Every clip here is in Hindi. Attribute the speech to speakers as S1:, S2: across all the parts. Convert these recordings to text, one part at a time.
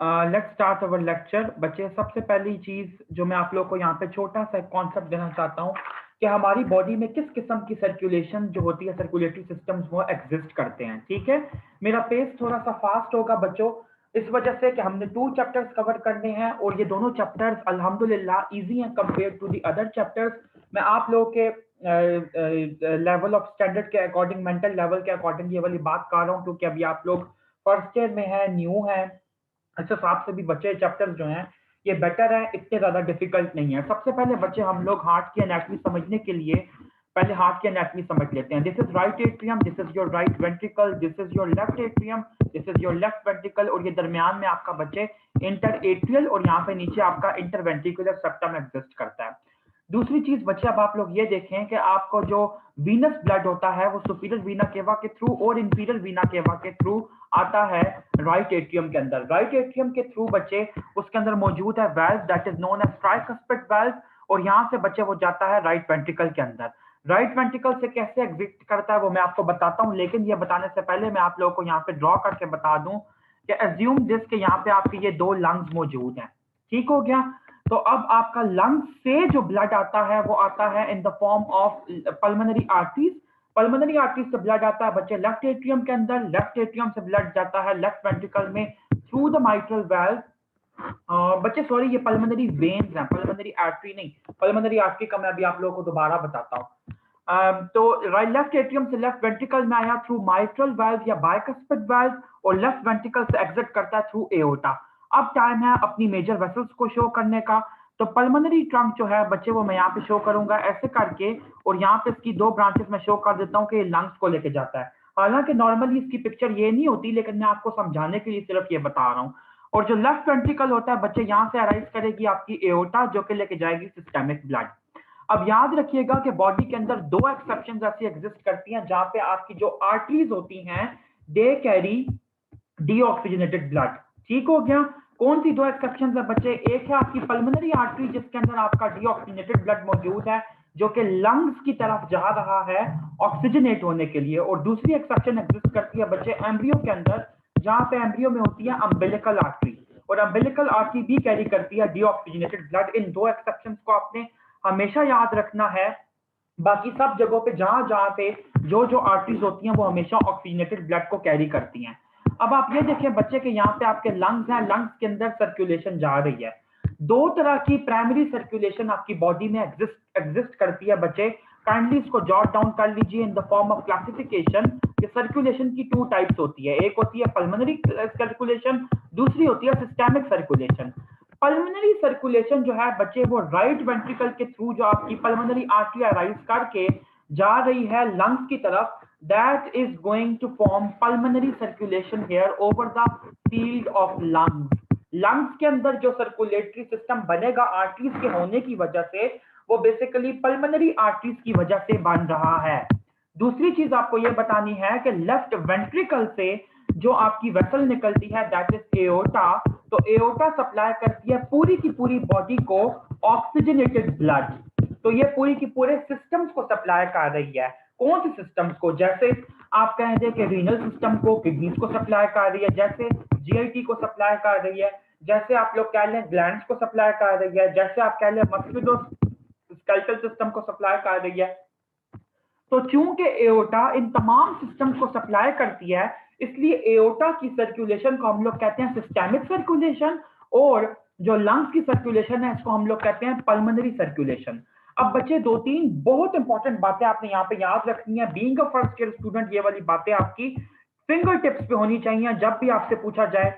S1: Let's start our lecture. बच्चे, सबसे पहली चीज जो मैं आप लोग को यहाँ पे छोटा सा कॉन्सेप्ट देना चाहता हूँ कि हमारी बॉडी में किस किस्म की सर्कुलेशन जो होती है, सर्कुलेटरी सिस्टम्स वो एग्जिस्ट करते हैं। ठीक है, मेरा पेस थोड़ा सा फास्ट होगा बच्चों, इस वजह से कि हमने 2 चैप्टर्स कवर करने हैं और ये दोनों चैप्टर्स अल्हम्दुलिल्लाह इजी हैं compare to the other chapters. मैं आप लोगों के लेवल ऑफ स्टैंडर्ड के अकॉर्डिंग, मेंटल लेवल के अकॉर्डिंग ये वाली बात कर रहा हूँ, क्योंकि अभी आप लोग फर्स्ट ईयर में है, न्यू है। अच्छा, हिसाब से भी बच्चे चैप्टर्स जो हैं ये बेटर है, इतने ज्यादा डिफिकल्ट नहीं है। सबसे पहले बच्चे हम लोग हार्ट की एनाटॉमी समझने के लिए पहले हार्ट की एनाटॉमी समझ लेते हैं। This is right atrium, this is your right ventricle, this is your left atrium, this is your left ventricle, और ये दरमियान में आपका बच्चे इंटर एट्रियल और यहाँ पे नीचे आपका इंटर वेंट्रिकुलर सेप्टम एग्जिस्ट करता है। दूसरी चीज बच्चे, अब आप लोग ये देखें कि आपको जो वीनस ब्लड होता है वो सुपीरियर वीना केवा के थ्रू और इंफीरियर वीना केवा के थ्रू आता है राइट एट्रियम के अंदर। राइट एट्रियम के थ्रू बच्चे उसके अंदर मौजूद है valve that is known as tricuspid valve, और यहाँ से बच्चे वो जाता है राइट वेंट्रिकल के अंदर। राइट वेंट्रिकल से कैसे एग्जिट करता है वो मैं आपको बताता हूँ, लेकिन ये बताने से पहले मैं आप लोगों को यहाँ पे ड्रॉ करके बता दूं कि एज्यूम दिस के यहाँ पे आपके ये 2 लंग्स मौजूद हैं। ठीक हो गया? तो अब आपका लंग से जो ब्लड आता है वो आता है in the form of pulmonary arteries. Pulmonary arteries से ब्लड आता है बच्चे लेफ्ट एट्रियम के अंदर, लेफ्ट एट्रियम से ब्लड जाता है लेफ्ट वेंट्रिकल में थ्रू द माइट्रल वाल्व। बच्चे सॉरी, ये पल्मोनरी वेन्स हैं, पल्मोनरी आर्टरी नहीं। पल्मोनरी आर्टरी का मैं अभी आप लोगों को दोबारा बताता हूँ। तो राइट लेफ्ट एट्रियम से लेफ्ट वेंट्रिकल में आया थ्रू माइट्रल वाल्व या बाइकस्पिड वाल्व, और लेफ्ट वेंट्रिकल से एग्जिट करता है थ्रू एओर्टा। अब टाइम है अपनी मेजर वेसल्स को शो करने का। तो पल्मोनरी ट्रंक जो है बच्चे वो मैं यहाँ पे शो करूंगा ऐसे करके, और यहाँ पे इसकी 2 ब्रांचेस में शो कर देता हूँ कि ये लंग्स को लेके जाता है। हालांकि नॉर्मली इसकी पिक्चर ये नहीं होती, लेकिन मैं आपको समझाने के लिए सिर्फ ये बता रहा हूँ। और जो लेफ्ट वेंट्रिकल होता है बच्चे, यहाँ से अराइज करेगी आपकी एओर्टा, जो कि लेके जाएगी सिस्टेमिक ब्लड। अब याद रखिएगा कि बॉडी के अंदर 2 एक्सेप्शंस ऐसी एग्जिस्ट करती हैं जहां पे आपकी जो आर्टरीज होती हैं दे कैरी डीऑक्सीजनेटेड ब्लड। ठीक हो गया? कौन सी 2 एक्सेप्शंस है बच्चे? एक है आपकी पल्मोनरी आर्टरी जिसके अंदर आपका डीऑक्सीजनेटेड ब्लड मौजूद है जो कि लंग्स की तरफ जा रहा है ऑक्सीजनेट होने के लिए, और दूसरी एक्सेप्शन एग्जिस्ट करती है बच्चे एम्ब्रियो के अंदर, जहां पे एम्ब्रियो में होती है अम्बिलिकल आर्टरी, और अम्बिलिकल आर्टरी भी कैरी करती है डीऑक्सीजनेटेड ब्लड। इन 2 एक्सेप्शंस को आपने हमेशा याद रखना है। बाकी सब जगहों पे जहां जहां पे जो जो आर्टरीज होती हैं वो हमेशा ऑक्सीजनेटेड ब्लड को कैरी करती हैं। अब आप ये देखें बच्चे के यहाँ पे आपके लंग्स हैं, लंग्स के अंदर सर्कुलेशन जा रही है। 2 तरह की प्राइमरी सर्कुलेशन आपकी बॉडी में एग्जिस्ट करती है बच्चे। काइंडली इसको जॉट डाउन कर लीजिए in the form of classification कि सर्कुलेशन की 2 टाइप्स होती है। एक होती है पल्मोनरी सर्कुलेशन, दूसरी होती है सिस्टेमिक सर्कुलेशन। पल्मोनरी सर्कुलेशन जो है बच्चे वो राइट वेंट्रिकल के थ्रू जो आपकी पल्मोनरी आर्टरी अराइज करके जा रही है लंग्स की तरफ, that is going to form pulmonary circulation here over the field of lungs. Lungs के अंदर जो सर्कुलेटरी सिस्टम बनेगा आर्टरीज के होने की वजह से, वो बेसिकली पल्मोनरी आर्टरीज की वजह से बन रहा है। दूसरी चीज आपको यह बतानी है कि लेफ्ट वेंट्रिकल से जो आपकी वेसल निकलती है दैट इज एओर्टा, तो एओर्टा सप्लाई करती है पूरी की पूरी बॉडी को ऑक्सीजनेटेड ब्लड। तो ये पूरी की पूरे सिस्टम्स को सप्लाई कर रही है। कौन से सिस्टम्स को? जैसे आप कह दें कि रीनल सिस्टम को, किडनीज को सप्लाई कर रही है, जैसे जीआईटी को सप्लाई कर रही है, जैसे आप लोग कह लें ग्लैंड्स को सप्लाई कर रही है, जैसे आप कह लें मस्कुलोस्केलेटल सिस्टम को सप्लाई कर रही है। तो चूंकि एओर्टा इन तमाम सिस्टम्स को सप्लाई करती है, इसलिए एओर्टा की सर्कुलेशन को हम लोग कहते हैं सिस्टेमिक सर्कुलेशन, और जो लंग्स की सर्कुलेशन है इसको हम लोग कहते हैं पल्मोनरी सर्कुलेशन। अब बच्चे 2-3 बहुत इंपॉर्टेंट बातें आपने यहाँ पे याद रखनी है। Being a first year student ये वाली बातें आपकी फिंगर टिप्स पे होनी चाहिए जब भी आपसे पूछा जाए।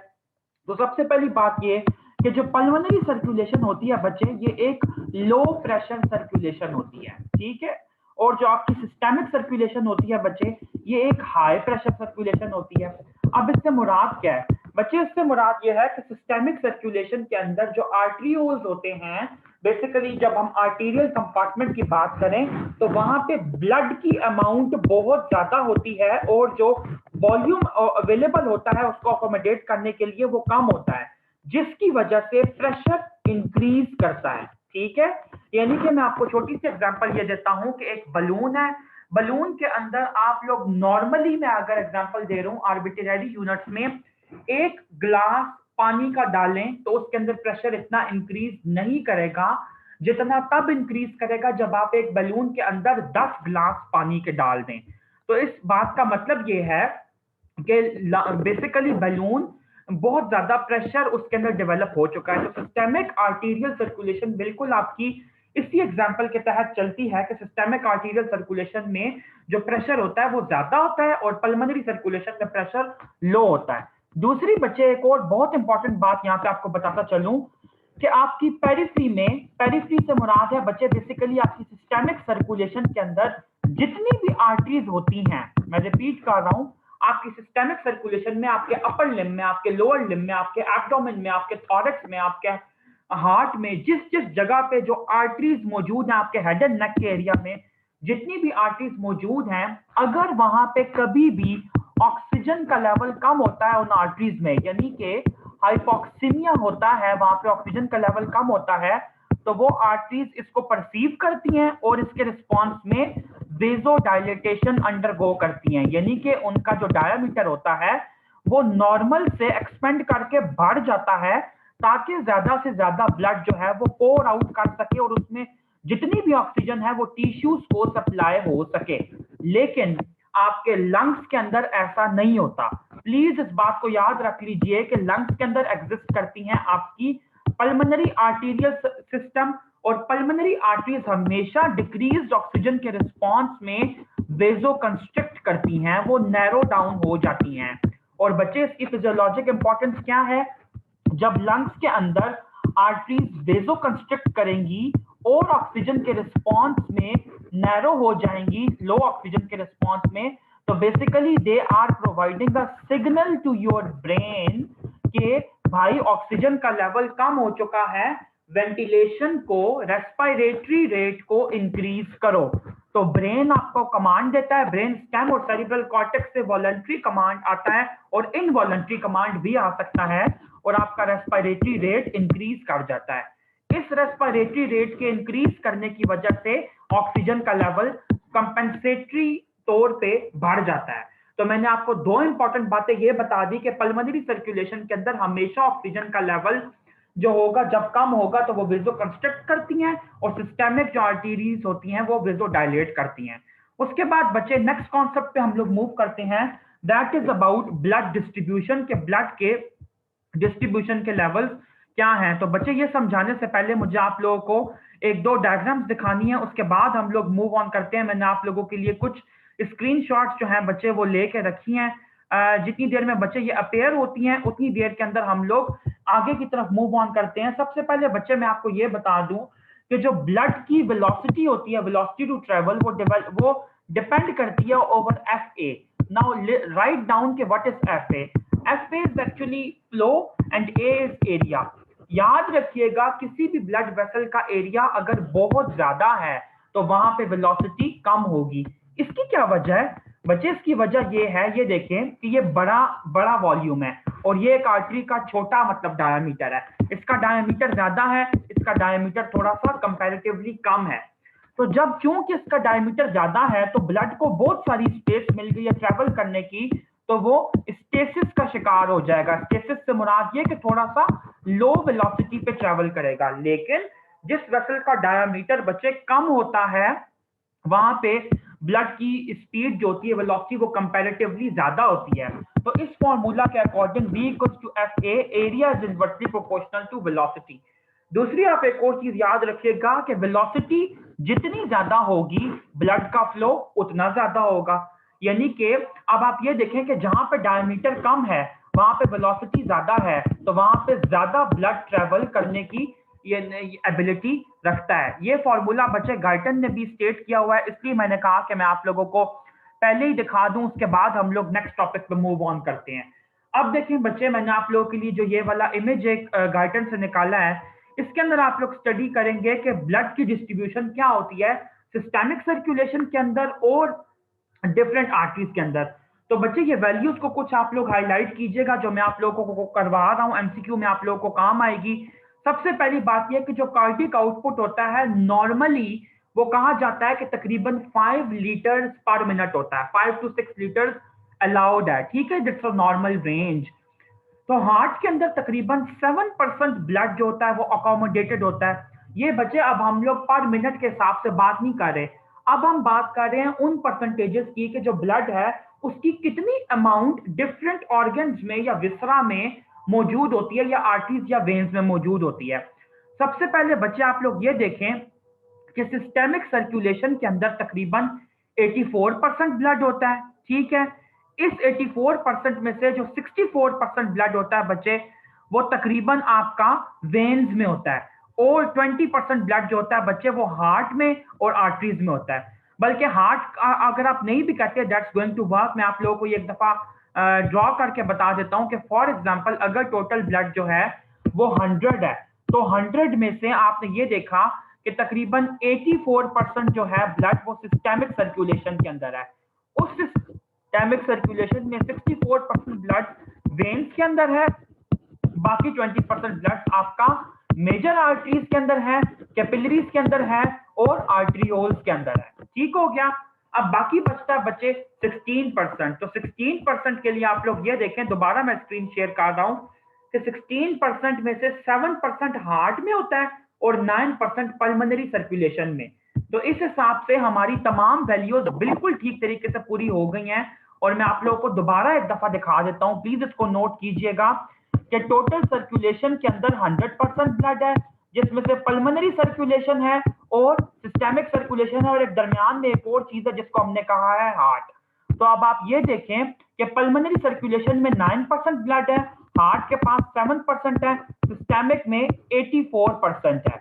S1: तो सबसे पहली बात ये कि जो पल्मोनरी सर्कुलेशन होती है बच्चे, ये एक लो प्रेशर सर्कुलेशन होती है। ठीक है? और जो आपकी सिस्टेमिक सर्कुलेशन होती है बच्चे, ये एक हाई प्रेशर सर्कुलेशन होती है। अब इससे मुराद क्या है बच्चे? इससे मुराद ये है कि सिस्टेमिक सर्कुलेशन के अंदर जो आर्टरियोल्स होते हैं, बेसिकली जब हम आर्टीरियल कंपार्टमेंट की बात करें तो वहां पे ब्लड की अमाउंट बहुत ज्यादा होती है, और जो वॉल्यूम अवेलेबल होता है उसको अकोमोडेट करने के लिए वो कम होता है, जिसकी वजह से प्रेशर इंक्रीज करता है। ठीक है? यानी कि मैं आपको छोटी सी एग्जांपल ये देता हूं कि एक बलून है, बलून के अंदर आप लोग नॉर्मली, मैं अगर एग्जांपल दे रहा हूं आर्बिट्रेरी यूनिट्स में, एक ग्लास पानी का डालें तो उसके अंदर प्रेशर इतना इंक्रीज नहीं करेगा जितना तब इंक्रीज करेगा जब आप एक बैलून के अंदर 10 गिलास पानी के डाल दें। तो इस बात का मतलब ये है कि बेसिकली बैलून बहुत ज्यादा प्रेशर उसके अंदर डेवलप हो चुका है। तो सिस्टेमिक आर्टीरियल सर्कुलेशन बिल्कुल आपकी इसी एग्जांपल के तहत चलती है कि सिस्टेमिक आर्टीरियल सर्कुलेशन में जो प्रेशर होता है वो ज्यादा होता है और पल्मोनरी सर्कुलेशन में प्रेशर लो होता है। दूसरी बच्चे एक और बहुत इंपॉर्टेंट बात यहाँ पे आपको बताता चलूं कि आपकी पेरिफेरी से मुराद है बच्चे बेसिकली आपकी सिस्टेमिक सर्कुलेशन के अंदर जितनी भी आर्टरीज होती हैं, मैं रिपीट कर रहा हूं, आपकी सिस्टेमिक सर्कुलेशन में आपके अपर लिम्ब में, आपके लोअर लिम्ब में, आपके एब्डोमेन में, आपके थॉरक्स में, आपके हार्ट में, जिस जिस जगह पे जो आर्टरीज मौजूद हैं, आपके हेड एंड नेक के एरिया में जितनी भी आर्टरीज मौजूद हैं, अगर वहां पे कभी भी ऑक्सीजन का लेवल कम होता है उन आर्टरीज में, यानी कि हाइपोक्सीमिया होता है, वहां पे ऑक्सीजन का लेवल कम होता है, तो वो आर्टरीज इसको परसीव करती हैं और इसके रिस्पॉन्स में वेजोडाइलेटेशन अंडरगो करती हैं, यानी कि उनका जो डायमीटर होता है वो नॉर्मल से एक्सपेंड करके बढ़ जाता है ताकि ज्यादा से ज्यादा ब्लड जो है वो पोर आउट कर सके और उसमें जितनी भी ऑक्सीजन है वो टिश्यूज को सप्लाई हो सके। लेकिन आपके लंग्स के अंदर ऐसा नहीं होता। प्लीज इस बात को याद रख लीजिए कि लंग्स के अंदर एग्जिस्ट करती हैं आपकी पल्मोनरी आर्टीरियल सिस्टम, और पल्मोनरी आर्टरीज हमेशा डिक्रीज्ड ऑक्सीजन के रिस्पांस में वेजो कंस्ट्रिक्ट करती हैं, वो नैरो डाउन हो जाती हैं। और बच्चे इसकी फिजियोलॉजिक इंपॉर्टेंस क्या है? जब लंग्स के अंदर आर्टरीज वेजो कंस्ट्रिक्ट करेंगी और ऑक्सीजन के रिस्पांस में नैरो हो जाएंगी, लो ऑक्सीजन के रिस्पांस में, तो basically they are providing a signal to your brain कि भाई ऑक्सीजन का लेवल कम हो चुका है, वेंटिलेशन को, रेस्पिरेटरी रेट को इंक्रीज करो। तो ब्रेन आपको कमांड देता है, ब्रेन स्टेम और सेरिब्रल कॉर्टेक्स से वॉलंटरी कमांड आता है और इनवॉलंटरी कमांड भी आ सकता है और आपका रेस्पिरेटरी रेट इंक्रीज कर जाता है। इस रेस्पिरेटरी रेट के इंक्रीज करने की वजह से ऑक्सीजन का लेवल कंपेंसेटरी तौर पे बढ़ जाता है। तो मैंने आपको दो इंपॉर्टेंट बातें ये बता दी कि पल्मोनरी सर्कुलेशन के अंदर हमेशा ऑक्सीजन का लेवल जो होगा, जब कम होगा तो वो वेजो कंस्ट्रक्ट करती हैं और सिस्टेमिक जो आर्टरीज होती हैं वो वेजो डायलेट करती हैं। उसके बाद बच्चे नेक्स्ट कॉन्सेप्ट पे हम लोग मूव करते हैं, that is about blood distribution के ब्लड के डिस्ट्रीब्यूशन के लेवल्स क्या हैं। तो बच्चे ये समझाने से पहले मुझे आप लोगों को एक दो डायग्राम्स दिखानी है, उसके बाद हम लोग मूव ऑन करते हैं। मैंने आप लोगों के लिए कुछ स्क्रीनशॉट्स जो हैं बच्चे वो लेके रखी हैं। जितनी देर में बच्चे ये अपेयर होती हैं उतनी देर के अंदर हम लोग आगे की तरफ मूव ऑन करते हैं। सबसे पहले बच्चे मैं आपको ये बता दूं कि जो ब्लड की वेलोसिटी होती है, वेलोसिटी टू ट्रेवल, वो डिपेंड करती है over F A. Now write down के what is F A. F A is actually flow and A is area. याद रखिएगा किसी भी ब्लड वेसल का एरिया अगर बहुत ज्यादा है तो वहां पे वेलोसिटी कम होगी। इसकी क्या वजह है बच्चे? इसकी वजह ये है, ये देखें कि ये बड़ा बड़ा वॉल्यूम है और ये एक आर्टरी का छोटा मतलब डायमीटर है। इसका डायमीटर ज्यादा है, इसका डायमीटर थोड़ा सा कंपैरेटिवली कम है। तो जब क्योंकि इसका डायमीटर ज्यादा है तो ब्लड को बहुत सारी स्पेस मिल गई है ट्रेवल करने की, तो वो स्टेसिस का शिकार हो जाएगा। स्टेसिस से मुराद ये कि थोड़ा सा लो वेलोसिटी पे ट्रेवल करेगा। लेकिन जिस वेसल का डायमीटर बच्चे कम होता है वहां पे ब्लड की स्पीड जो होती है, वेलोसिटी, वो कंपैरेटिवली ज्यादा होती है। तो इस फॉर्मूला के according V equals to F A, area is inversely proportional to velocity. दूसरी आप एक और चीज याद रखिएगा कि वेलोसिटी जितनी ज्यादा होगी ब्लड का फ्लो उतना ज्यादा होगा। यानी कि अब आप ये देखें कि जहां पे डायमीटर कम है वहां पे वेलोसिटी ज्यादा है, तो वहां पे ज्यादा ब्लड ट्रेवल करने की ये एबिलिटी रखता है। ये फॉर्मूला बच्चे गाइटन ने भी स्टेट किया हुआ है, इसलिए मैंने कहा कि मैं आप लोगों को पहले ही दिखा दूं, उसके बाद हम लोग नेक्स्ट टॉपिक पे मूव ऑन करते हैं। अब देखें बच्चे, मैंने आप लोगों के लिए जो ये वाला इमेज एक गाइटन से निकाला है, इसके अंदर आप लोग स्टडी करेंगे कि ब्लड की डिस्ट्रीब्यूशन क्या होती है सिस्टेमिक सर्कुलेशन के अंदर और डिफरेंट आर्टरीज के अंदर। तो बच्चे ये वैल्यूज को कुछ आप लोग हाईलाइट कीजिएगा जो मैं आप लोगों को करवा रहा हूं, एमसीक्यू में आप लोगों को काम आएगी। सबसे पहली बात यह कि जो कार्डिक आउटपुट होता है नॉर्मली वो कहा जाता है कि तकरीबन 5 लीटर्स पर मिनट होता है, 5 to 6 लीटर्स अलाउड है, ठीक है, दिट्स अ नॉर्मल रेंज। तो हार्ट के अंदर तकरीबन 7% ब्लड जो होता है वो अकोमोडेटेड होता है। ये बच्चे अब हम लोग पर मिनट के हिसाब से बात नहीं कर रहे, अब हम बात कर रहे हैं उन परसेंटेजेस की कि जो ब्लड है उसकी कितनी अमाउंट डिफरेंट ऑर्गन्स में या विसरा में मौजूद होती है या आर्टरीज या वेन्स में मौजूद होती है। सबसे पहले बच्चे आप लोग ये देखें कि सिस्टेमिक सर्कुलेशन के अंदर तकरीबन 84% ब्लड होता है, ठीक है। इस 84% में से जो 64% ब्लड होता है बच्चे, वो तकरीबन आपका वेन्स में होता है, और 20% ब्लड जो होता है बच्चे वो हार्ट में और आर्टरीज में होता है। बल्कि हार्ट अगर आप नहीं भी कहते दैट्स गोइंग टू वर्क, मैं आप लोगों को एक दफा ड्रॉ करके बता देता हूं कि फॉर एग्जांपल अगर टोटल ब्लड जो है वो 100 है, तो 100 में से आपने ये देखा कि तकरीबन 84% जो है ब्लड वो सिस्टेमिक सर्कुलेशन के अंदर है। उस सिस्टेमिक सर्कुलेशन में 64% ब्लड वेन्स के अंदर है, बाकी 20% ब्लड आपका मेजर आर्टरीज के अंदर है, कैपिलरीज के अंदर है और आर्टरियोल्स के अंदर है। ठीक हो गया। अब बाकी बचता है बच्चे 16%। तो 16% के लिए आप लोग ये देखें, दोबारा मैं स्क्रीन शेयर कर रहा हूं कि 16% में से 7% हार्ट में होता है और 9% पल्मोनरी सर्कुलेशन में। तो इस हिसाब से हमारी तमाम वैल्यूज बिल्कुल ठीक तरीके से पूरी हो गई हैं। और मैं आप लोगों को दोबारा एक दफा दिखा देता हूं, प्लीज इसको नोट कीजिएगा कि टोटल सर्कुलेशन के अंदर 100% ब्लड है, जिसमें से पल्मोनरी सर्कुलेशन है और सिस्टेमिक सर्कुलेशन है, और एक दरमियान में एक और चीज है जिसको हमने कहा है हार्ट। तो अब आप ये देखें कि पल्मोनरी सर्कुलेशन में 9% ब्लड है, हार्ट के पास 7% है, सिस्टेमिक में 84% है।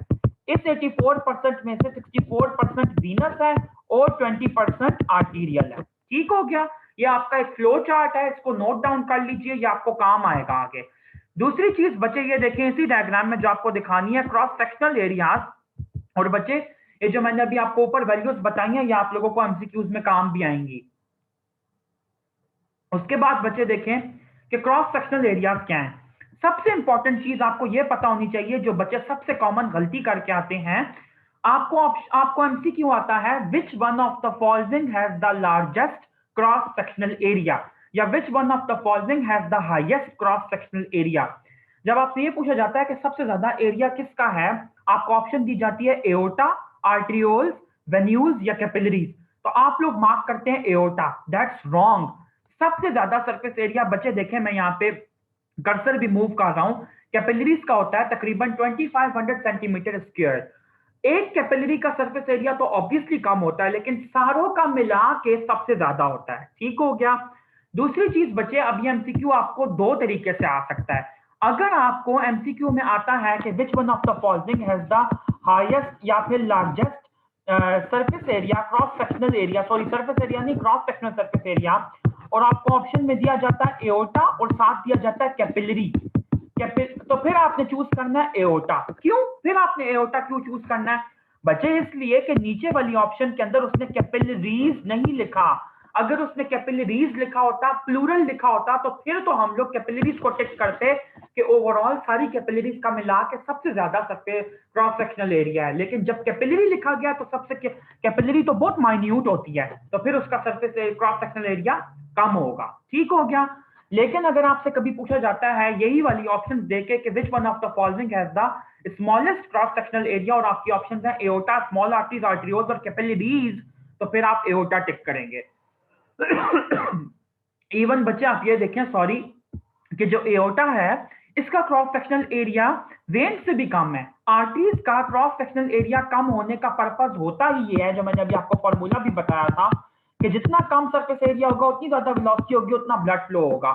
S1: इस 84% में से 64% वीनस है और 20% आर्टीरियल है। ठीक हो गया। ये आपका एक फ्लो चार्ट है, इसको नोट डाउन कर लीजिए, ये आपको काम आएगा आगे। दूसरी चीज बच्चे ये देखें इसी डायग्राम में जो आपको दिखानी है, क्रॉस सेक्शनल एरियाज। और बच्चे ये जो मैंने अभी आपको ऊपर वैल्यूज बताई हैं, ये आप लोगों को एमसीक्यूज में काम भी आएंगी। उसके बाद बच्चे देखें कि क्रॉस सेक्शनल एरियाज क्या है। सबसे इंपॉर्टेंट चीज आपको यह पता होनी चाहिए, जो बच्चे सबसे कॉमन गलती करके आते हैं, आपको एमसीक्यू आता है which one of the following has the largest cross sectional area, या which one of the following has the highest cross sectional area. जब आपसे ये पूछा जाता है कि सबसे ज्यादा एरिया किसका है, आपको ऑप्शन दी जाती है एओर्टा, आर्टरियोल्स, वेन्यूल्स या कैपिलरीज। तो आप लोग मार्क करते हैं एओर्टा, दैट्स रॉन्ग। सबसे ज्यादा सरफेस एरिया बच्चे देखें, मैं यहाँ पे कर्सर भी मूव कर रहा हूं, कैपिलरीज का होता है तकरीबन 2500 सेंटीमीटर स्क्वायर। एक कैपिलरी का सरफेस एरिया तो ऑब्वियसली कम होता है, लेकिन सारों का मिला के सबसे ज्यादा होता है। ठीक हो गया। दूसरी चीज बच्चे, अब ये एमसीक्यू आपको दो तरीके से आ सकता है। अगर आपको एमसीक्यू में आता है कि विच one of the following has the highest या फिर largest surface area, cross sectional area, sorry surface area नहीं, क्रॉस सेक्शनल सरफेस एरिया, और आपको ऑप्शन में दिया जाता है एओर्टा और साथ दिया जाता है कैपिलरी, तो फिर आपने चूज करना है एओर्टा। क्यों फिर आपने एओर्टा क्यों चूज करना है बच्चे? इसलिए कि नीचे वाली ऑप्शन के अंदर उसने कैपिलरीज नहीं लिखा। अगर उसने कैपिलरीज लिखा होता, प्लूरल लिखा होता, तो फिर तो हम लोग कैपिलरीज को टिक करते कि ओवरऑल सारी कैपिलरीज का मिला के सबसे ज्यादा क्रॉस सेक्शनल एरिया है। लेकिन जब कैपिलरी लिखा गया तो सबसे कैपिलरी तो बहुत माइन्यूट होती है, तो फिर उसका सरफेस क्रॉस सेक्शनल एरिया कम होगा। ठीक हो गया। लेकिन अगर आपसे कभी पूछा जाता है यही वाली ऑप्शन देके कि विच one of the following has the smallest cross sectional area, और आपकी ऑप्शन है एओर्टा, स्मॉल आर्टरीज, आर्टरियोल्स और कैपिलरीज, तो फिर आप एओर्टा टिक करेंगे। इवन बच्चे आप ये देखें, सॉरी, कि जो एओर्टा है इसका क्रॉस सेक्शनल एरिया वेन से भी कम है। आर्टरीज का क्रॉस सेक्शनल एरिया कम होने का पर्पस होता ही ये है, जो मैंने अभी आपको फॉर्मूला भी बताया था, कि जितना कम सरफेस एरिया होगा उतनी ज्यादा वेलोसिटी होगी, उतना ब्लड फ्लो होगा।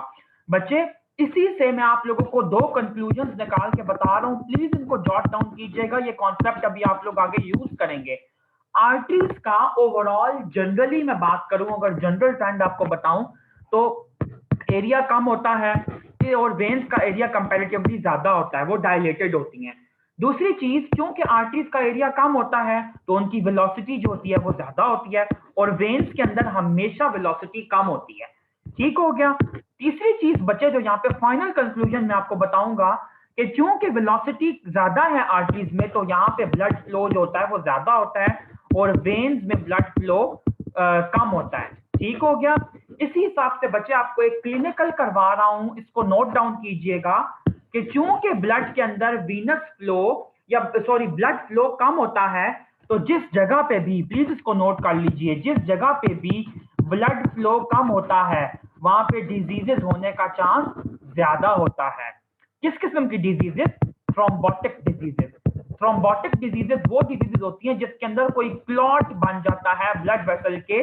S1: बच्चे इसी से मैं आप लोगों को दो कंक्लूजन निकाल के बता रहा हूं, प्लीज इनको जॉट डाउन कीजिएगा, ये कॉन्सेप्ट अभी आप लोग आगे यूज करेंगे। आर्टरीज का ओवरऑल जनरली मैं बात करूं, अगर जनरल ट्रेंड आपको बताऊं, तो एरिया कम होता है और वेन्स का एरिया कंपैरेटिवली ज्यादा होता है, वो डायलेटेड होती हैं। दूसरी चीज, क्योंकि आर्टरीज का एरिया कम होता है तो उनकी वेलोसिटी जो होती है वो ज्यादा होती है, और वेन्स के अंदर हमेशा वेलोसिटी कम होती है। ठीक हो गया। तीसरी चीज बच्चे, जो यहाँ पे फाइनल कंक्लूजन मैं आपको बताऊंगा, कि क्योंकि वेलोसिटी ज्यादा है आर्टरीज में, तो यहाँ पे ब्लड फ्लो जो होता है वो ज्यादा होता है और वेन्स में ब्लड फ्लो कम होता है। ठीक हो गया। इसी हिसाब से बच्चे आपको एक क्लिनिकल करवा रहा हूं, इसको नोट डाउन कीजिएगा कि चूंकि ब्लड के अंदर वीनस फ्लो या सॉरी ब्लड फ्लो कम होता है, तो जिस जगह पे भी, प्लीज इसको नोट कर लीजिए, जिस जगह पे भी ब्लड फ्लो कम होता है वहां पे डिजीजेस होने का चांस ज्यादा होता है। किस किस्म की diseases? Thrombotic diseases. Thrombotic diseases वो डिजीजेस होती हैं जिसके अंदर कोई क्लॉट बन जाता है ब्लड वेसल के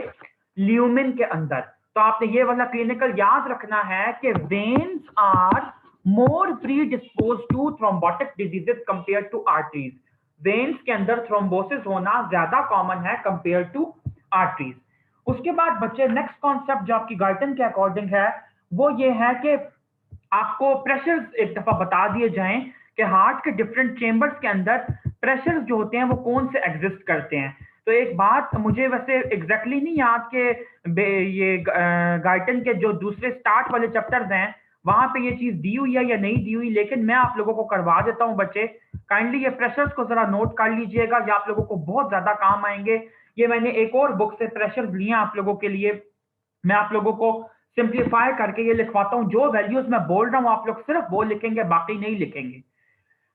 S1: ल्यूमिन के अंदर। तो आपने ये वाला क्लिनिकल याद रखना है कि veins are more predispose to thrombotic diseases compare to arteries. Veins के अंदर थ्रोम्बोसिस होना ज्यादा कॉमन है कंपेयर टू आर्टरीज। उसके बाद बच्चे नेक्स्ट कॉन्सेप्ट जो आपकी गाइटन के अकॉर्डिंग है वो ये है कि आपको प्रेशर एक दफा बता दिए जाएं कि हार्ट के डिफरेंट चेंबर्स के अंदर प्रेशर जो होते हैं वो कौन से एग्जिस्ट करते हैं। तो एक बात मुझे वैसे एग्जैक्टली नहीं याद कि ये गाइटन के जो दूसरे स्टार्ट वाले चैप्टर्स हैं वहां पे ये चीज दी हुई है या नहीं दी हुई, लेकिन मैं आप लोगों को करवा देता हूं बच्चे। काइंडली ये प्रेशर्स को जरा नोट कर लीजिएगा, ये आप लोगों को बहुत ज्यादा काम आएंगे। ये मैंने एक और बुक से प्रेशर लिए आप लोगों के लिए, मैं आप लोगों को सिंप्लीफाई करके ये लिखवाता हूं। जो वैल्यूज मैं बोल रहा हूं आप लोग सिर्फ वो लिखेंगे, बाकी नहीं लिखेंगे।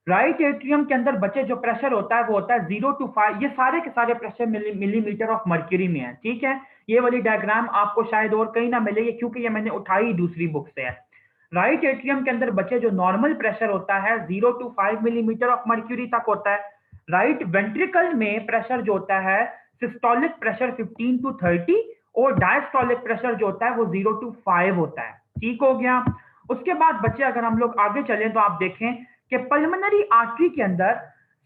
S1: राइट एट्रियम के अंदर बच्चे जो प्रेशर होता है वो होता है 0 to 5। ये सारे के सारे प्रेशर मिलीमीटर ऑफ मर्क्यूरी में है, ठीक है। ये वाली डायग्राम आपको शायद और कहीं ना मिले, क्योंकि ये मैंने उठाई दूसरी बुक से है। राइट एट्रियम के अंदर बच्चे जो नॉर्मल प्रेशर होता है 0 to 5 मिलीमीटर ऑफ मर्क्यूरी तक होता है। राइट वेंट्रिकल में प्रेशर जो होता है सिस्टोलिक प्रेशर 15 to 30 और डायस्टोलिक प्रेशर जो होता है वो 0 to 5 होता है, ठीक हो गया। उसके बाद बच्चे अगर हम लोग आगे चलें तो आप देखें कि पल्मोनरी आर्टरी के अंदर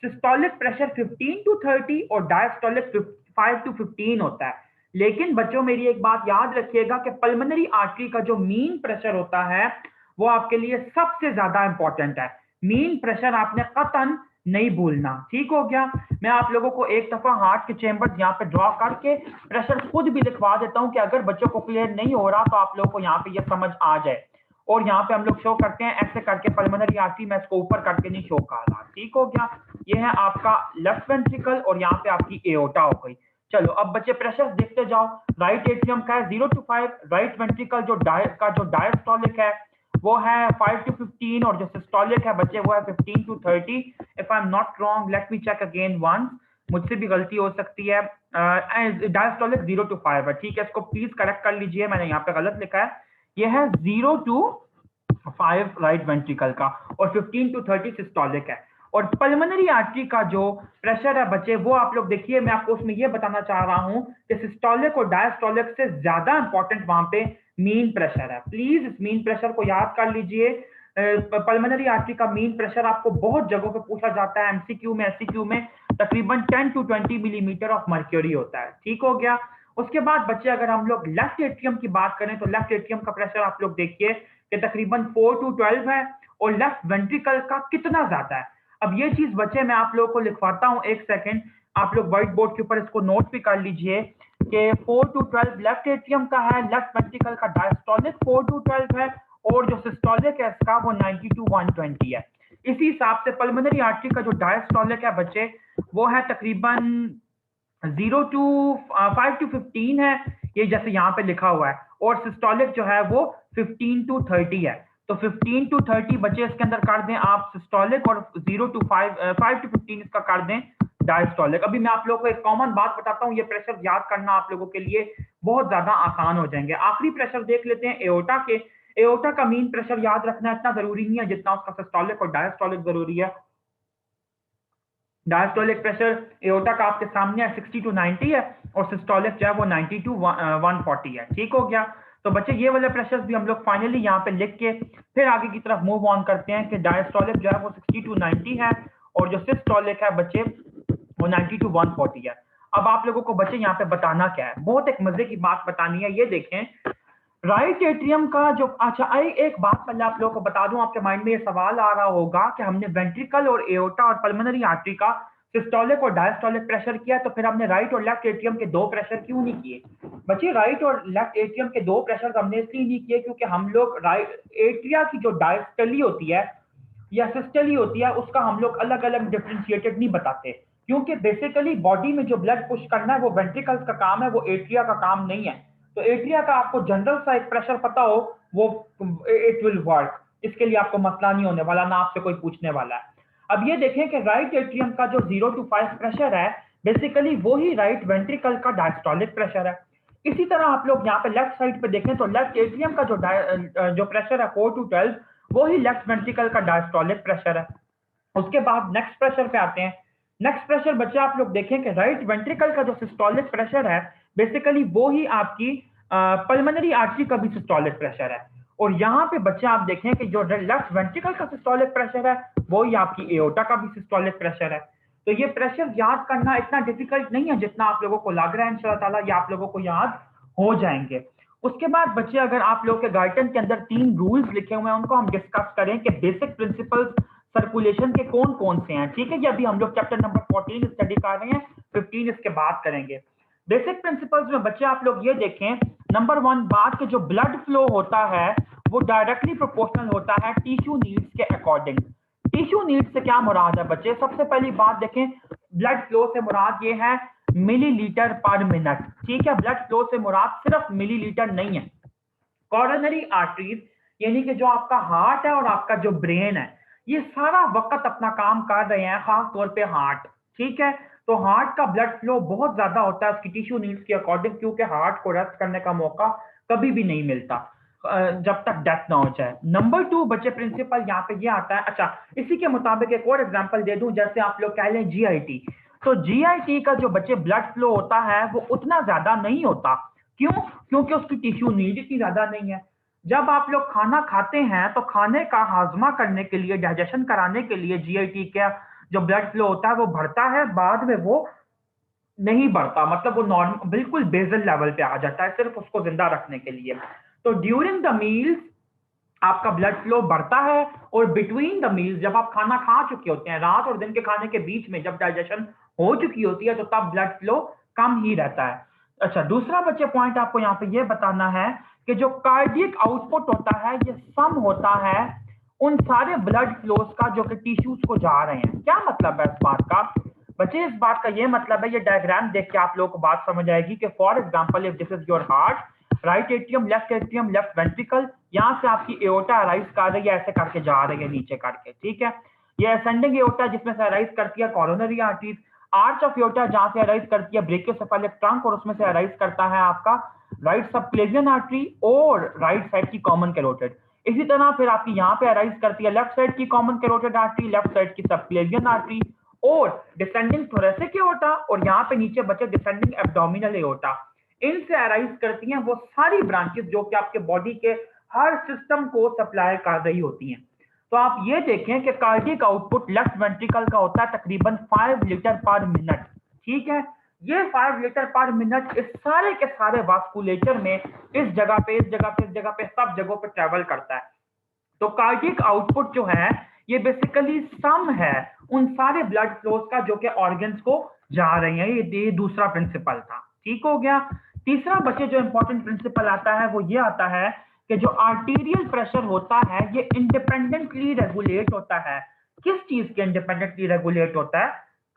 S1: सिस्टोलिक प्रेशर 15 to 30 और डायस्टोलिक 5 to 15 होता है। लेकिन बच्चों मेरी एक बात याद रखिएगा कि पल्मोनरी आर्टरी का जो मीन प्रेशर होता है वो आपके लिए सबसे ज्यादा इंपॉर्टेंट है। मीन प्रेशर आपने कतन नहीं भूलना, ठीक हो गया। मैं आप लोगों को एक दफा हार्ट के चेंबर्स यहाँ पे ड्रॉ करके प्रेशर खुद भी लिखवा देता हूँ कि अगर बच्चों को क्लियर नहीं हो रहा तो आप लोगों को यहाँ पे ये समझ आ जाए। और यहाँ पे हम लोग शो करते हैं ऐसे करके पल्मोनरी आर्टरी, मैं इसको ऊपर करके नहीं शो कर रहा, ठीक हो गया। ये है आपका लेफ्ट वेंट्रिकल और यहाँ पे आपकी एओर्टा हो गई। चलो अब बच्चे प्रेशर देखते जाओ। राइट एट्रियम का है 0 to 5, राइट वेंट्रिकल जो डायस्टोलिक है वो है 5 to 15 और जो सिस्टोलिक है बच्चे वो है 15 to 30। If I am not wrong let me check again once, मुझसे भी गलती हो सकती है। डायस्टोलिक 0 to 5 है, ठीक है। इसको प्लीज करेक्ट कर लीजिए, मैंने यहाँ पे गलत लिखा है। ये है 0 to 5 राइट वेंट्रिकल का और 15 to 30 सिस्टोलिक है। और पल्मोनरी आर्टरी का जो प्रेशर है बच्चे वो आप लोग देखिए, मैं आपको उसमें ये बताना चाह रहा हूं कि सिस्टोलिक और डायस्टोलिक से ज्यादा इंपॉर्टेंट वहां पे मीन प्रेशर है। प्लीज इस मीन प्रेशर को याद कर लीजिए। पल्मोनरी आर्टरी का मीन प्रेशर आपको बहुत जगहों पे पूछा जाता है, एमसीक्यू में, एससीक्यू में, तकरीबन 10 to 20 मिलीमीटर ऑफ मर्क्यूरी होता है, ठीक हो गया। उसके बाद बच्चे अगर हम लोग लेफ्ट एट्रियम की बात करें तो लेफ्ट एट्रियम का प्रेशर आप लोग देखिए कि तकरीबन 4 to 12 है और लेफ्ट वेंट्रिकल का कितना ज्यादा है। अब ये चीज बच्चे मैं आप लोगों को लिखवाता हूं, एक सेकंड, आप लोग व्हाइट बोर्ड के ऊपर इसको नोट भी कर लीजिए कि 4 to 12 लेफ्ट एट्रियम का है, लेफ्ट वेंट्रिकल का डायस्टोलिक 4 to 12 है और जो सिस्टोलिक है इसका वो 90 to 120 है। इसी हिसाब से पल्मोनरी आर्टरी का जो डायस्टोलिक है बच्चे वो है तकरीबन 5 to 15 है, ये जैसे यहाँ पे लिखा हुआ है, और सिस्टोलिक जो है वो 15 to 30 है। तो 15 to 30 बच्चे इसके अंदर कर दें आप सिस्टोलिक और 5 to 15 इसका कर दें डायस्टोलिक। अभी मैं आप लोगों को एक कॉमन बात बताता हूँ, ये प्रेशर याद करना आप लोगों के लिए बहुत ज्यादा आसान हो जाएंगे। आखिरी प्रेशर देख लेते हैं एओर्टा के। एओर्टा का मीन प्रेशर याद रखना इतना जरूरी नहीं है जितना उसका सिस्टोलिक और डायस्टोलिक जरूरी है। डायस्टोलिक प्रेशर एओर्टा का आपके सामने है 60 to 90 है और सिस्टोलिक जो है वो 90 to 140 है, ठीक हो गया। तो बच्चे ये वाले प्रेशर भी हम लोग फाइनली यहाँ पे लिख के फिर आगे की तरफ मूव ऑन करते हैं कि डायस्टोलिक जो है वो 60 to 90 है और जो सिस्टोलिक है बच्चे वो 90 to 140 है। अब आप लोगों को बच्चे यहाँ पे बताना क्या है, बहुत एक मजे की बात बतानी है। ये देखें राइट एट्रियम का जो, अच्छा एक बात पहले आप लोगों को बता दूं, आपके माइंड में ये सवाल आ रहा होगा कि हमने वेंट्रिकल और एओर्टा और पल्मोनरी आर्टरी का सिस्टोलिक और डायस्टोलिक प्रेशर किया तो फिर हमने राइट और लेफ्ट एट्रियम के दो प्रेशर क्यों नहीं किए? बच्चे राइट और लेफ्ट एट्रियम के दो प्रेशर हमने इसलिए नहीं किए क्योंकि हम लोग राइट एट्रिया की जो डायस्टली होती है या सिस्टली होती है उसका हम लोग अलग अलग डिफ्रेंशिएटेड नहीं बताते, क्योंकि बेसिकली बॉडी में जो ब्लड पुश करना है वो वेंट्रिकल्स का काम है, वो एट्रिया का काम नहीं है। तो एट्रिया का आपको जनरल सा एक प्रेशर पता हो, वो इट विल वर्क, इसके लिए आपको मसला नहीं होने वाला, ना आपसे कोई पूछने वाला है। अब ये देखें कि राइट एट्रियम का जो 0 to 5 प्रेशर है, बेसिकली वो ही राइट वेंट्रिकल का डायस्टोलिक प्रेशर है। इसी तरह आप लोग यहाँ पे लेफ्ट साइड पे देखें तो लेफ्ट एट्रियम का जो प्रेशर है 4 to 12, वो ही लेफ्ट वेंट्रिकल का डायस्टोलिक प्रेशर है। उसके बाद नेक्स्ट प्रेशर पे आते हैं। नेक्स्ट प्रेशर बच्चे आप लोग देखें कि राइट वेंट्रिकल का जो सिस्टोलिक प्रेशर है, बेसिकली वो ही आपकी पल्मोनरी आर्टरी का भी सिस्टोलिक प्रेशर है। और यहाँ पे बच्चे आप देखें कि जो लेफ्ट वेंट्रिकल का सिस्टोलिक प्रेशर है, वो ही आपकी एओर्टा का भी सिस्टोलिक प्रेशर है। तो ये प्रेशर याद करना इतना डिफिकल्ट नहीं है जितना आप लोगों को लग रहा है, इंशाल्लाह ताला ये आप लोगों को याद हो जाएंगे। उसके बाद बच्चे अगर आप लोग के गाइडन के अंदर 3 रूल्स लिखे हुए हैं, उनको हम डिस्कस करें कि बेसिक प्रिंसिपल्स सर्कुलेशन के कौन कौन से हैं। ठीक है, ये अभी हम लोग चैप्टर नंबर 14 स्टडी कर रहे हैं, 15 इसके बाद करेंगे। बेसिक प्रिंसिपल्स में बच्चे आप लोग ये देखें, नंबर 1 बात कि जो ब्लड फ्लो होता है वो डायरेक्टली प्रोपोर्शनल होता है टिश्यू नीड्स के अकॉर्डिंग। टिश्यू नीड्स से क्या मुराद है बच्चे? सबसे पहली बात देखें, ब्लड फ्लो से मुराद ये है मिलीलीटर पर मिनट। ठीक है, ब्लड फ्लो से मुराद सिर्फ मिलीलीटर नहीं है। कॉरोनरी आर्टरीज यानी कि जो आपका हार्ट है और आपका जो ब्रेन है, ये सारा वक्त अपना काम कर रहे हैं, खास तौर पे हार्ट। ठीक है, तो हार्ट का ब्लड फ्लो बहुत ज्यादा होता है उसकी टिश्यू नीड्स के अकॉर्डिंग, क्योंकि हार्ट को रेस्ट करने का मौका कभी भी नहीं मिलता जब तक डेथ ना हो जाए। नंबर 2 बच्चे प्रिंसिपल यहाँ पे ये आता है। अच्छा, इसी के मुताबिक एक और एग्जांपल दे दूं, जैसे आप लोग कह लें जीआईटी। तो जीआईटी का जो बच्चे ब्लड फ्लो होता है वो उतना ज्यादा नहीं होता। क्यों? क्योंकि उसकी टिश्यू नीड इतनी ज्यादा नहीं है। जब आप लोग खाना खाते हैं तो खाने का हाजमा करने के लिए, डाइजेशन कराने के लिए जीआईटी का जो ब्लड फ्लो होता है वो बढ़ता है, बाद में वो नहीं बढ़ता, मतलब वो नॉर्मल बिल्कुल बेसल लेवल पे आ जाता है, सिर्फ उसको जिंदा रखने के लिए। तो ड्यूरिंग द मील्स आपका ब्लड फ्लो बढ़ता है, और बिटवीन द मील्स जब आप खाना खा चुके होते हैं, रात और दिन के खाने के बीच में जब डाइजेशन हो चुकी होती है, तो तब ब्लड फ्लो कम ही रहता है। अच्छा, दूसरा बच्चे पॉइंट आपको यहाँ पे ये बताना है कि जो कार्डियक आउटपुट होता है ये सम होता है उन सारे ब्लड फ्लोस का जो कि टिश्यूज को जा रहे हैं। क्या मतलब है इस बात का बच्चे? इस बात का ये मतलब है, ये डायग्राम देख के आप लोगों को बात समझ आएगी कि for example if this is your heart, right atrium, left ventricle, यहाँ से आपकी एओर्टा अराइज कर रही है, ऐसे करके जा रही है नीचे करके। ठीक है, ये असेंडिंग एओर्टा जिसमें से अराइज करती है coronary arteries, arch of aorta जहां से अराइज करती है ब्रेकियोसेफालिक ट्रंक, और उसमें से अराइज करता है आपका राइट सबक्लेवियन आर्टरी और राइट साइड की कॉमन कैरोटिड। इसी तरह फिर आपकी यहाँ पे अराइज करती है लेफ्ट साइड की common carotid artery, left side की सबक्लेवियन आर्टरी, और डिसेंडिंग थोरेसिक एओर्टा, और यहाँ पे नीचे बचे डिसेंडिंग एब्डोमिनल एओर्टा। इनसे अराइज करती हैं वो सारी ब्रांचेस जो कि आपके बॉडी के हर सिस्टम को सप्लाई कर रही होती हैं। तो आप ये देखें कि कार्डियक आउटपुट लेफ्ट वेंट्रिकल का होता है तकरीबन 5 लीटर पर मिनट। ठीक है, ये 5 लीटर पर मिनट इस सारे के सारे वास्कुलेचर में इस जगह पे, इस जगह पे, इस जगह पे, सब जगहों पे ट्रेवल करता है। तो कार्डियक आउटपुट जो है ये बेसिकली सम है उन सारे ब्लड फ्लोस का जो कि ऑर्गन्स को जा रहे हैं। ये दूसरा प्रिंसिपल था। ठीक हो गया। तीसरा बच्चे जो इंपॉर्टेंट प्रिंसिपल आता है वो ये आता है कि जो आर्टीरियल प्रेशर होता है ये इंडिपेंडेंटली रेगुलेट होता है। किस चीज के इंडिपेंडेंटली रेगुलेट होता है?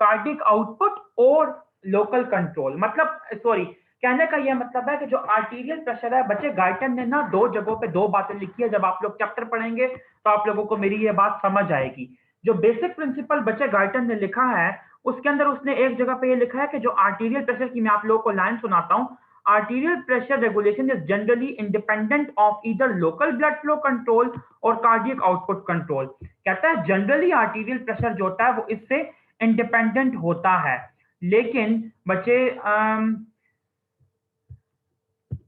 S1: कार्डियक आउटपुट और लोकल कंट्रोल। मतलब सॉरी, कहने का यह मतलब है कि जो आर्टीरियल प्रेशर है, बच्चे गाइटन ने ना 2 जगहों पे 2 बातें लिखी है, जब आप लोग चैप्टर पढ़ेंगे तो आप लोगों को मेरी ये बात समझ आएगी। जो बेसिक प्रिंसिपल बच्चे गाइटन ने लिखा है उसके अंदर उसने एक जगह पे ये लिखा है कि जो आर्टीरियल प्रेशर की, मैं आप लोगों को लाइन सुनाता हूं, arterial pressure regulation is generally independent of either local blood flow control और कार्डियक आउटपुट कंट्रोल। कहता है जनरली आर्टीरियल प्रेशर जो होता है वो इससे इंडिपेंडेंट होता है। लेकिन बच्चे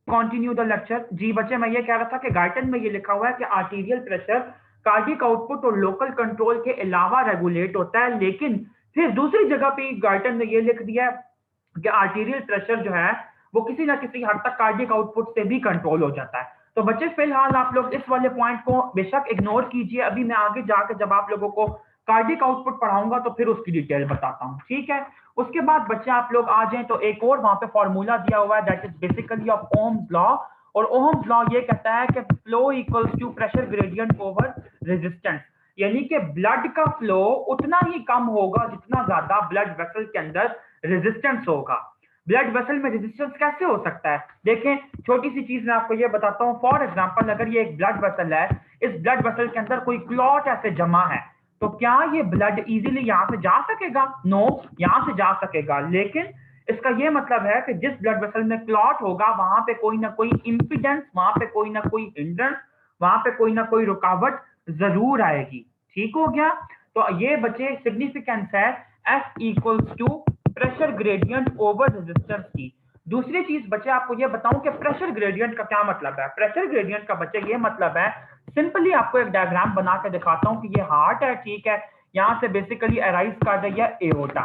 S1: कंटिन्यू द लेक्चर। जी बच्चे, मैं ये कह रहा था कि गाइटन में ये लिखा हुआ है कि आर्टीरियल प्रेशर कार्डियक आउटपुट और लोकल कंट्रोल के अलावा रेगुलेट होता है, लेकिन फिर दूसरी जगह पे गाइटन ने ये लिख दिया है कि आर्टीरियल प्रेशर जो है वो किसी ना किसी हद तक कार्डियक आउटपुट से भी कंट्रोल हो जाता है। तो बच्चे फिलहाल आप लोग इस वाले पॉइंट को बेशक इग्नोर कीजिए, अभी मैं आगे जाकर जब आप लोगों को कार्डियक आउटपुट पढ़ाऊंगा तो फिर उसकी डिटेल बताता हूँ। ठीक है, उसके बाद बच्चे आप लोग आ जाएं तो एक और वहां पे फॉर्मूला दिया हुआ है that is basically of Ohm's law. और ओम्स लॉ ये कहता है कि flow equals to pressure gradient over resistance, यानी कि ब्लड का फ्लो उतना ही कम होगा जितना ज्यादा ब्लड वेसल के अंदर रेजिस्टेंस होगा। ब्लड वेसल में रेजिस्टेंस कैसे हो सकता है? देखें, छोटी सी चीज मैं आपको ये बताता हूँ। फॉर एग्जांपल, अगर ये एक ब्लड वेसल है, इस ब्लड वेसल के अंदर कोई क्लॉट ऐसे जमा है, तो क्या ये ब्लड इजीली यहाँ से जा सकेगा? नो, यहाँ से जा सकेगा, लेकिन इसका ये मतलब है कि जिस ब्लड वेसल में क्लॉट होगा वहां पे कोई ना कोई इंपिडेंस, वहां पे कोई ना कोई हिंड्रेंस, वहां पे कोई ना कोई रुकावट जरूर आएगी। ठीक हो गया? तो ये बच्चे सिग्निफिकेंस है F equals to pressure gradient over resistance की। दूसरी चीज बच्चे आपको ये बताऊं कि प्रेशर ग्रेडियंट का क्या मतलब है। प्रेशर ग्रेडियंट का बच्चे ये मतलब है, सिंपली आपको एक डायग्राम बना के दिखाता हूं कि ये हार्ट है, ठीक है, यहां से बेसिकली अराइज कर रही है एओर्टा।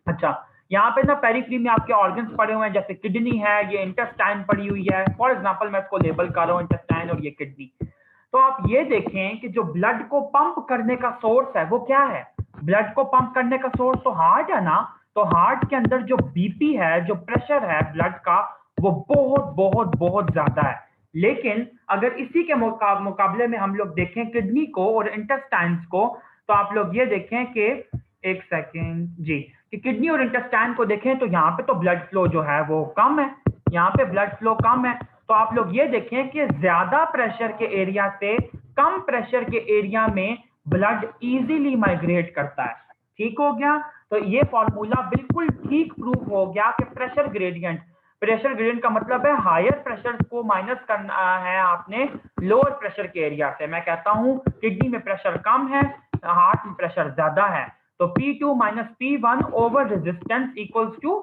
S1: अच्छा, यहाँ पे ना पेरिफेरी में आपके ऑर्गन्स पड़े हुए हैं, जैसे किडनी है, ये इंटेस्टाइन पड़ी हुई है। फॉर एग्जांपल मैं इसको लेबल कर रहा हूँ इंटेस्टाइन और ये किडनी। तो आप ये देखें कि जो ब्लड को पंप करने का सोर्स है वो क्या है? ब्लड को पंप करने का सोर्स तो हार्ट है ना। तो हार्ट के अंदर जो बीपी है, जो प्रेशर है ब्लड का, वो बहुत बहुत बहुत ज्यादा है। लेकिन अगर इसी के मुकाबले में हम लोग देखें किडनी को और इंटेस्टाइन्स को, तो आप लोग ये देखें कि, एक सेकेंड जी, कि किडनी और इंटेस्टाइन को देखें तो यहाँ पे तो ब्लड फ्लो जो है वो कम है, यहाँ पे ब्लड फ्लो कम है। तो आप लोग ये देखें कि ज्यादा प्रेशर के एरिया से कम प्रेशर के एरिया में ब्लड इजीली माइग्रेट करता है। ठीक हो गया? तो ये फॉर्मूला बिल्कुल ठीक प्रूव हो गया कि प्रेशर ग्रेडियंट का मतलब है हायर प्रेशर को माइनस करना है आपने लोअर प्रेशर के एरिया से। मैं कहता हूं किडनी में प्रेशर कम है, हार्ट में प्रेशर ज्यादा है, तो P2 minus P1 over resistance equals to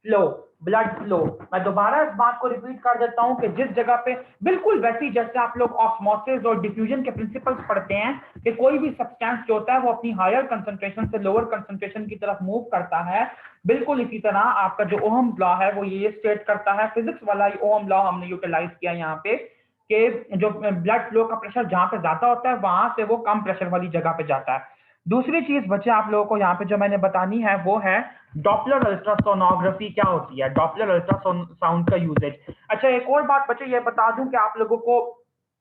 S1: flow, blood flow. मैं दोबारा इस बात को रिपीट कर देता हूं कि जिस जगह पे बिल्कुल वैसी, जैसे आप लोग ऑस्मोसिस और डिफ्यूजन के प्रिंसिपल्स पढ़ते हैं कि कोई भी सब्सटेंस जो होता है वो अपनी हायर कंसंट्रेशन से लोअर कंसंट्रेशन की तरफ मूव करता है, बिल्कुल इसी तरह आपका जो ओहम लॉ है वो ये स्टेट करता है। फिजिक्स वाला ओहम लॉ हमने यूटिलाइज किया यहाँ पे कि जो ब्लड फ्लो का प्रेशर जहां पे ज्यादा होता है वहां से वो कम प्रेशर वाली जगह पे जाता है। दूसरी चीज बच्चे आप लोगों को यहाँ पे जो मैंने बतानी है वो है डॉपलर अल्ट्रासोनोग्राफी क्या होती है, डॉपलर अल्ट्रासाउंड का यूजेज। अच्छा, एक और बात बच्चे ये बता दूं कि आप लोगों को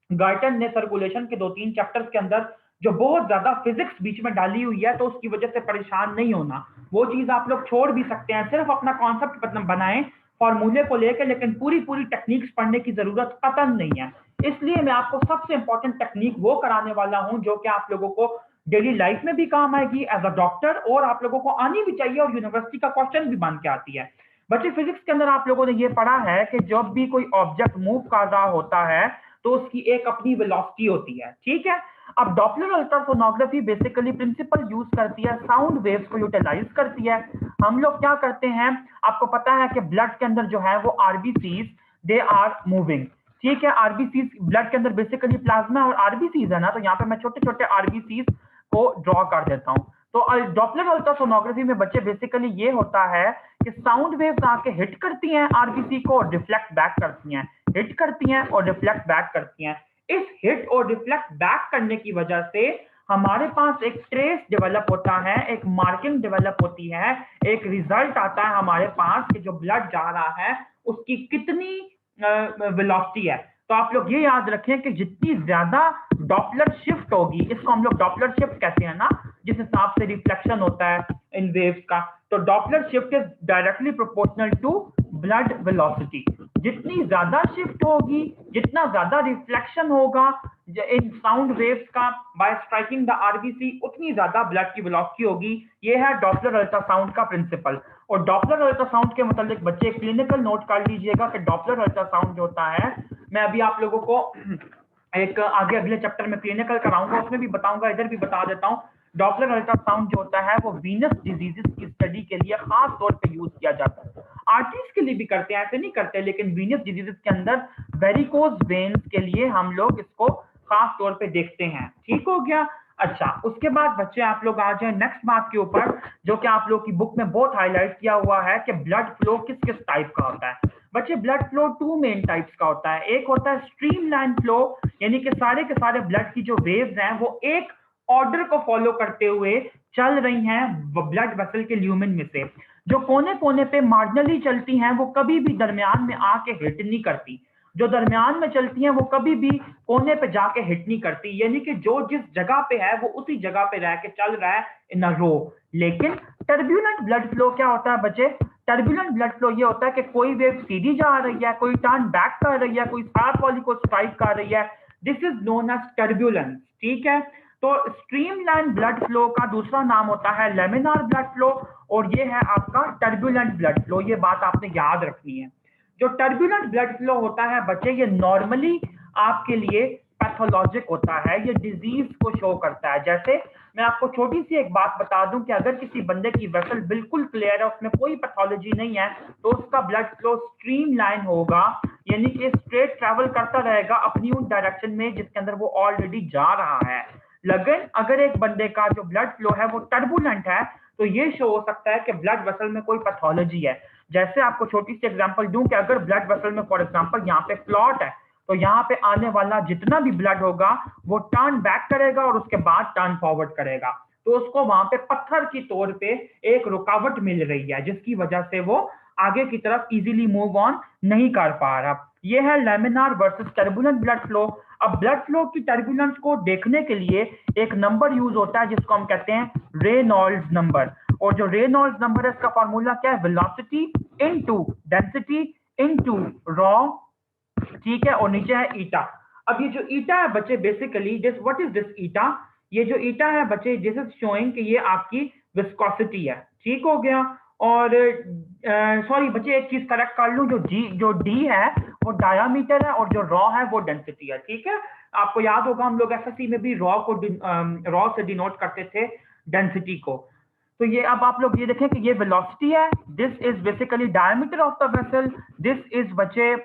S1: गार्टन ने सर्कुलेशन के 2-3 चैप्टर्स के अंदर जो बहुत ज्यादा फिजिक्स बीच में डाली हुई है, तो उसकी वजह से परेशान नहीं होना। वो चीज आप लोग छोड़ भी सकते हैं, सिर्फ अपना कॉन्सेप्ट बनाएं फॉर्मूले को लेकर, लेकिन पूरी पूरी टेक्निक्स पढ़ने की जरूरत कतई नहीं है। इसलिए मैं आपको सबसे इंपॉर्टेंट टेक्निक वो कराने वाला हूं जो कि आप लोगों को डेली लाइफ में भी काम आएगी एज अ डॉक्टर, और आप लोगों को आनी भी चाहिए और यूनिवर्सिटी का क्वेश्चन भी बन के आती है। बच्चे, फिजिक्स के अंदर आप लोगों ने ये पढ़ा है कि जब भी कोई ऑब्जेक्ट मूव कर रहा होता है तो उसकी एक अपनी वेलोसिटी होती है, ठीक है। अब Doppler ultrasonography basically principal use करती है, साउंड वेव्स को यूटिलाइज करती है। हम लोग क्या करते हैं, आपको पता है कि ब्लड के अंदर जो है वो आरबीसीज, दे आर मूविंग, ठीक है। आरबीसीज ब्लड के अंदर बेसिकली प्लाज्मा और आरबीसीज है ना, तो यहाँ पे मैं छोटे छोटे आरबीसीज को ड्रॉ कर देता हूँ। तो डॉपलर अल्ट्रासोनोग्राफी में बच्चे बेसिकली ये होता है कि साउंड वेव्स आके हिट करती हैं आरबीसी को और रिफ्लेक्ट बैक करती हैं, हिट करती हैं और रिफ्लेक्ट बैक करती हैं। इस हिट और रिफ्लेक्ट बैक करने की वजह से हमारे पास एक ट्रेस डेवलप होता है, एक मार्किंग डेवलप होती है, एक रिजल्ट आता है हमारे पास कि जो ब्लड जा रहा है उसकी कितनी वेलोसिटी है। तो आप लोग ये याद रखें कि जितनी ज्यादा डॉपलर शिफ्ट होगी, इसको हम लोग डॉपलर शिफ्ट कहते हैं ना, जिस हिसाब से रिफ्लेक्शन होता है इन वेव्स का, तो Doppler shift is directly proportional to blood velocity. जितनी ज्यादा शिफ्ट होगी, जितना ज्यादा रिफ्लेक्शन होगा इन साउंड वेव्स का बाय स्ट्राइकिंग द आरबीसी, उतनी ज्यादा ब्लड की वेलोसिटी होगी। ये है डॉपलर अल्ट्रासाउंड का प्रिंसिपल। और डॉपलर अल्ट्रासाउंड के मतलब बच्चे क्लिनिकल नोट कर लीजिएगा कि डॉपलर अल्ट्रासाउंड जो होता है, मैं अभी आप लोगों को एक आगे अगले चैप्टर में क्लिनिकल कराऊंगा, उसमें भी बताऊंगा, इधर भी बता देता हूं। डॉपलर अल्ट्रासाउंड जो होता है वो वीनस डिजीजेस की स्टडी के लिए खास तौर पे यूज किया जाता है। आर्टरीज के लिए भी करते हैं, ऐसे नहीं करते, लेकिन वीनस डिजीजेस के अंदर वेरिकोज वेन्स के लिए हम लोग इसको खास तौर पे देखते हैं। ठीक हो गया? अच्छा, उसके बाद बच्चे आप लोग आ जाए नेक्स्ट बात के ऊपर, जो कि आप लोग की बुक में बहुत हाईलाइट किया हुआ है कि ब्लड फ्लो किस किस टाइप का होता है। बच्चे, ब्लड फ्लो 2 मेन टाइप्स का होता है। एक होता है स्ट्रीमलाइन फ्लो, यानी कि सारे के सारे ब्लड की जो वेव्स हैं वो एक ऑर्डर को फॉलो करते हुए चल रही हैं ब्लड वेसल के ल्यूमेन में से। जो कोने कोने पे मार्जिनली चलती हैं वो कभी भी दरमियान में आके हिट नहीं करती, जो दरमियान में चलती हैं वो कभी भी कोने पे जाके हिट नहीं करती, यानी कि जो जिस जगह पे है वो उसी जगह पे रह के चल रहा है इन अ रो। लेकिन टर्बुलेंट ब्लड फ्लो क्या होता है बच्चे? टर्बुलेंट ब्लड फ्लो ये होता है कि कोई वेव सीधी जा रही है, कोई टर्न बैक कर रही है, कोई साथ वाली को स्ट्राइक कर रही है। This is known as turbulence, ठीक है। तो स्ट्रीमलाइन ब्लड फ्लो का दूसरा नाम होता है लेमिनार ब्लड फ्लो, और ये है आपका टर्बुलेंट ब्लड फ्लो। ये बात आपने याद रखनी है। जो टर्बुलेंट ब्लड फ्लो होता है बच्चे, ये नॉर्मली आपके लिए पैथोलॉजिक होता है, ये डिजीज को शो करता है। जैसे मैं आपको छोटी सी एक बात बता दूं कि अगर किसी बंदे की वेसल बिल्कुल क्लियर है, उसमें कोई पैथोलॉजी नहीं है, तो उसका ब्लड फ्लो स्ट्रीमलाइन होगा, यानी कि स्ट्रेट ट्रैवल करता रहेगा अपनी उस डायरेक्शन में जिसके अंदर वो ऑलरेडी जा रहा है। लेकिन अगर एक बंदे का जो ब्लड फ्लो है वो टर्बुलेंट है, तो ये शो हो सकता है कि ब्लड वेसल में कोई पैथोलॉजी है। जैसे आपको छोटी सी एग्जांपल दूं कि अगर ब्लड वेसल में फॉर एग्जांपल यहाँ पे क्लॉट है, तो यहाँ पे आने वाला जितना भी ब्लड होगा वो टर्न बैक करेगा और उसके बाद टर्न फॉरवर्ड करेगा, तो उसको वहां पे पत्थर की तौर पे एक रुकावट मिल रही है, जिसकी वजह से वो आगे की तरफ इजीली मूव ऑन नहीं कर पा रहा। ये है laminar versus turbulent blood flow. अब ब्लड फ्लो की टर्बुलेंस को देखने के लिए एक नंबर यूज होता है जिसको हम कहते हैं रेनॉल्ड्स नंबर। और जो रेनॉल्ड्स नंबर है, इसका फॉर्मूला क्या है? Velocity into density into raw, ठीक है, और नीचे है ईटा। अब ये जो ईटा है बच्चे, basically this what is this eta? ये जो ईटा है बच्चे, दिस इज शोइंग कि ये आपकी विस्कोसिटी है, ठीक हो गया। और सॉरी बच्चे, एक चीज करेक्ट कर लूं, जो डी है वो डायामीटर है और जो रॉ है वो डेंसिटी है, ठीक है। आपको याद होगा हम लोग एसएससी में भी रॉ से डिनोट करते थे डेंसिटी को। तो ये अब आप लोग ये देखें कि ये वेलोसिटी है, this is basically diameter of the vessel, this is बच्चे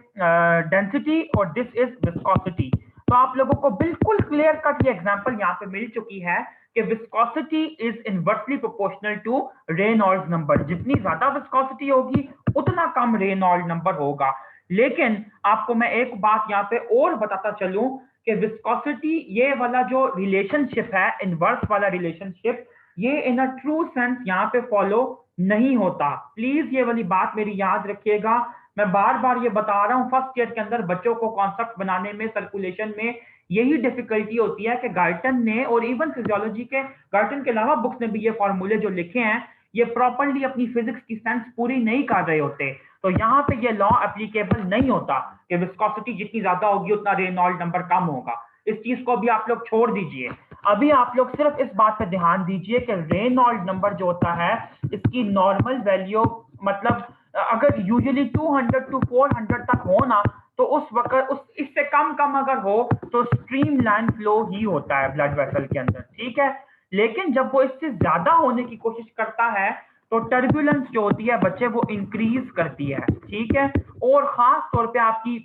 S1: डेंसिटी, और दिस इज विस्कोसिटी। तो आप लोगों को बिल्कुल क्लियर कट ये एग्जांपल यहाँ पे मिल चुकी है कि viscosity is inversely proportional to Reynolds number. जितनी ज्यादा विस्कोसिटी होगी उतना कम रेनॉल्ड नंबर होगा। लेकिन आपको मैं एक बात यहाँ पे और बताता चलूं कि विस्कोसिटी ये वाला जो रिलेशनशिप है, इनवर्स वाला रिलेशनशिप, ये इन अ ट्रू सेंस यहाँ पे फॉलो नहीं होता। प्लीज ये वाली बात मेरी याद रखिएगा। मैं बार बार ये बता रहा हूँ, फर्स्ट ईयर के अंदर बच्चों को कॉन्सेप्ट बनाने में, सर्कुलेशन में यही डिफिकल्टी होती है कि गार्टन ने, और इवन फिजियोलॉजी के, गार्टन के अलावा बुक्स ने भी ये फॉर्मूले जो लिखे हैं, ये प्रॉपरली अपनी फिजिक्स की सेंस पूरी नहीं कर रहे होते। तो यहाँ पे ये लॉ एप्लीकेबल नहीं होता कि विस्कोसिटी जितनी ज्यादा होगी उतना रेनॉल्ड नंबर कम होगा। इस चीज को भी आप लोग छोड़ दीजिए। अभी आप लोग सिर्फ इस बात पे ध्यान दीजिए कि रेनॉल्ड नंबर जो होता है, इसकी नॉर्मल वैल्यू, मतलब अगर यूजुअली 200 टू 400 तक हो ना, तो उस वक्त इससे कम अगर हो तो स्ट्रीमलाइन फ्लो ही होता है ब्लड वेसल के अंदर, ठीक है। लेकिन जब वो इससे ज्यादा होने की कोशिश करता है तो टर्बुलेंस जो होती है बच्चे वो इंक्रीज करती है, ठीक है। और खास तौर पे आपकी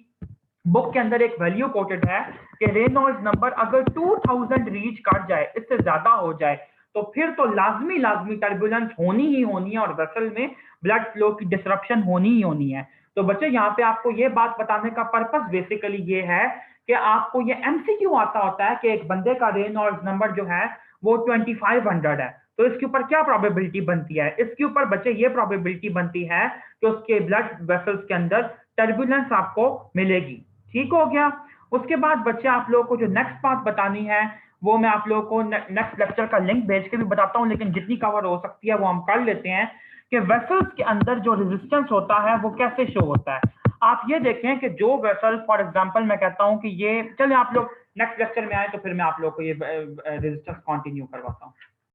S1: बुक के अंदर एक वैल्यू कोटेड है कि रेनॉल्ड्स नंबर अगर 2000 रीच कर जाए, इससे ज्यादा हो जाए, तो फिर तो लाजमी टर्बुलेंस होनी ही होनी है और वेसल में ब्लड फ्लो की डिसरप्शन होनी ही होनी है। तो बच्चे यहाँ पे आपको ये बात बताने का पर्पस बेसिकली ये है कि आपको ये एमसीक्यू आता होता है कि एक बंदे का रेनॉल्ड्स नंबर जो है वो 2500 है, तो इसके ऊपर क्या प्रोबेबिलिटी बनती है? इसके ऊपर बच्चे ये प्रोबेबिलिटी बनती है कि उसके ब्लड वेसल्स के अंदर टर्बुलेंस आपको मिलेगी, ठीक हो गया। उसके बाद बच्चे आप लोगों को जो नेक्स्ट बात बतानी है वो मैं आप लोगों को नेक्स्ट लेक्चर का लिंक भेज के भी बताता हूं, लेकिन जितनी कवर हो सकती है वो हम कर लेते हैं कि वेसल्स के अंदर जो रेजिस्टेंस होता है वो कैसे शो होता है। आप ये देखें कि जो वेसल, फॉर एग्जांपल मैं कहता हूं कि ये, चलिए आप लोग नेक्स्ट लेक्चर में आए तो फिर मैं आप लोगों को ये रेजिस्टेंस कंटिन्यू करवाता हूं।